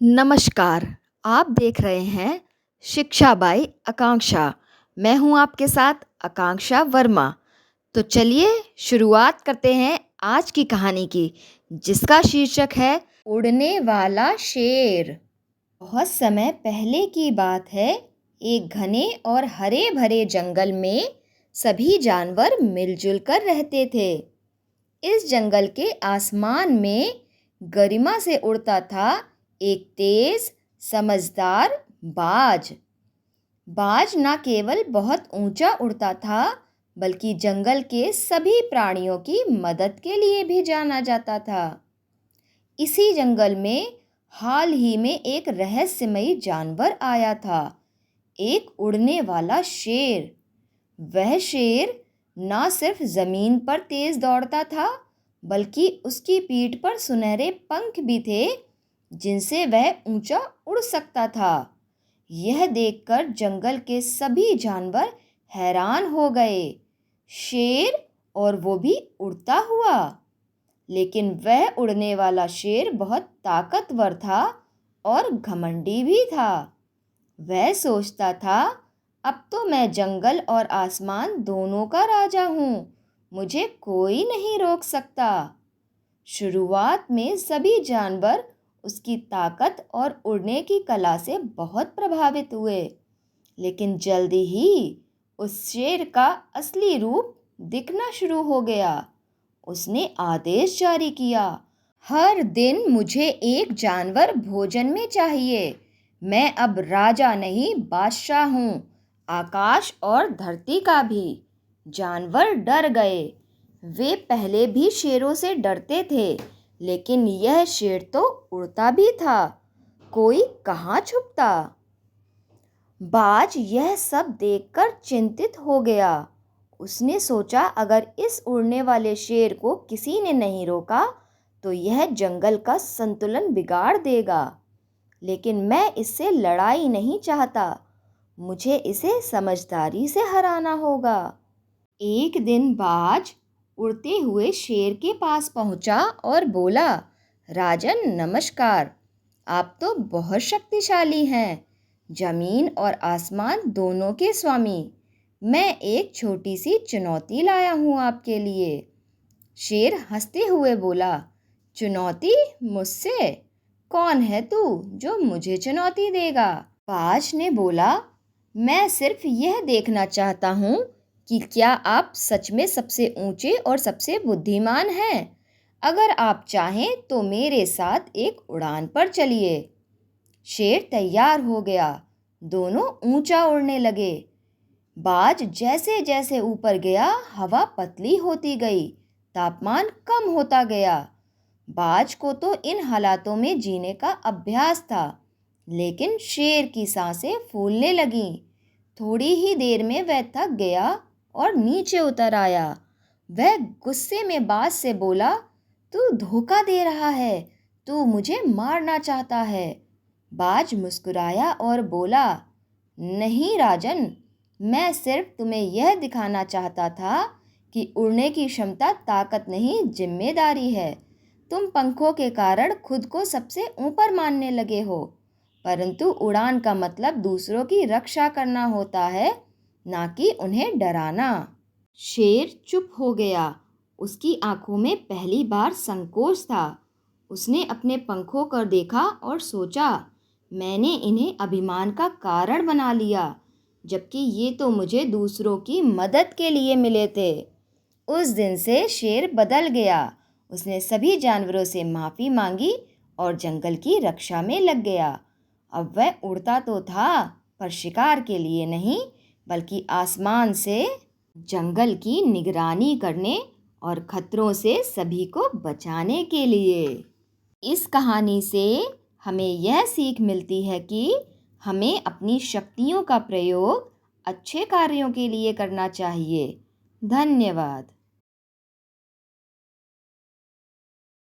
नमस्कार, आप देख रहे हैं शिक्षा बाई आकांक्षा। मैं हूं आपके साथ आकांक्षा वर्मा। तो चलिए शुरुआत करते हैं आज की कहानी की, जिसका शीर्षक है उड़ने वाला शेर। बहुत समय पहले की बात है। एक घने और हरे भरे जंगल में सभी जानवर मिलजुल कर रहते थे। इस जंगल के आसमान में गरिमा से उड़ता था एक तेज समझदार बाज। बाज न केवल बहुत ऊंचा उड़ता था, बल्कि जंगल के सभी प्राणियों की मदद के लिए भी जाना जाता था। इसी जंगल में हाल ही में एक रहस्यमयी जानवर आया था, एक उड़ने वाला शेर। वह शेर न सिर्फ जमीन पर तेज दौड़ता था, बल्कि उसकी पीठ पर सुनहरे पंख भी थे, जिनसे वह ऊंचा उड़ सकता था। यह देखकर जंगल के सभी जानवर हैरान हो गए। शेर, और वो भी उड़ता हुआ। लेकिन वह उड़ने वाला शेर बहुत ताकतवर था और घमंडी भी था। वह सोचता था, अब तो मैं जंगल और आसमान दोनों का राजा हूँ, मुझे कोई नहीं रोक सकता। शुरुआत में सभी जानवर उसकी ताकत और उड़ने की कला से बहुत प्रभावित हुए, लेकिन जल्दी ही उस शेर का असली रूप दिखना शुरू हो गया। उसने आदेश जारी किया, हर दिन मुझे एक जानवर भोजन में चाहिए। मैं अब राजा नहीं, बादशाह हूँ, आकाश और धरती का भी। जानवर डर गए। वे पहले भी शेरों से डरते थे, लेकिन यह शेर तो उड़ता भी था, कोई कहाँ छुपता। बाज यह सब देखकर चिंतित हो गया। उसने सोचा, अगर इस उड़ने वाले शेर को किसी ने नहीं रोका तो यह जंगल का संतुलन बिगाड़ देगा। लेकिन मैं इससे लड़ाई नहीं चाहता, मुझे इसे समझदारी से हराना होगा। एक दिन बाज उड़ते हुए शेर के पास पहुंचा और बोला, राजन नमस्कार, आप तो बहुत शक्तिशाली हैं, जमीन और आसमान दोनों के स्वामी। मैं एक छोटी सी चुनौती लाया हूँ आपके लिए। शेर हंसते हुए बोला, चुनौती मुझसे? कौन है तू जो मुझे चुनौती देगा? बाज ने बोला, मैं सिर्फ यह देखना चाहता हूँ कि क्या आप सच में सबसे ऊंचे और सबसे बुद्धिमान हैं। अगर आप चाहें तो मेरे साथ एक उड़ान पर चलिए। शेर तैयार हो गया। दोनों ऊंचा उड़ने लगे। बाज जैसे जैसे ऊपर गया, हवा पतली होती गई, तापमान कम होता गया। बाज को तो इन हालातों में जीने का अभ्यास था, लेकिन शेर की सांसें फूलने लगीं। थोड़ी ही देर में वह थक गया और नीचे उतर आया। वह गुस्से में बाज से बोला, तू धोखा दे रहा है, तू मुझे मारना चाहता है। बाज मुस्कुराया और बोला, नहीं राजन, मैं सिर्फ तुम्हें यह दिखाना चाहता था कि उड़ने की क्षमता ताकत नहीं, जिम्मेदारी है। तुम पंखों के कारण खुद को सबसे ऊपर मानने लगे हो, परंतु उड़ान का मतलब दूसरों की रक्षा करना होता है, ना कि उन्हें डराना। शेर चुप हो गया। उसकी आंखों में पहली बार संकोच था। उसने अपने पंखों को देखा और सोचा, मैंने इन्हें अभिमान का कारण बना लिया, जबकि ये तो मुझे दूसरों की मदद के लिए मिले थे। उस दिन से शेर बदल गया। उसने सभी जानवरों से माफ़ी मांगी और जंगल की रक्षा में लग गया। अब वह उड़ता तो था, पर शिकार के लिए नहीं, बल्कि आसमान से जंगल की निगरानी करने और खतरों से सभी को बचाने के लिए। इस कहानी से हमें यह सीख मिलती है कि हमें अपनी शक्तियों का प्रयोग अच्छे कार्यों के लिए करना चाहिए। धन्यवाद।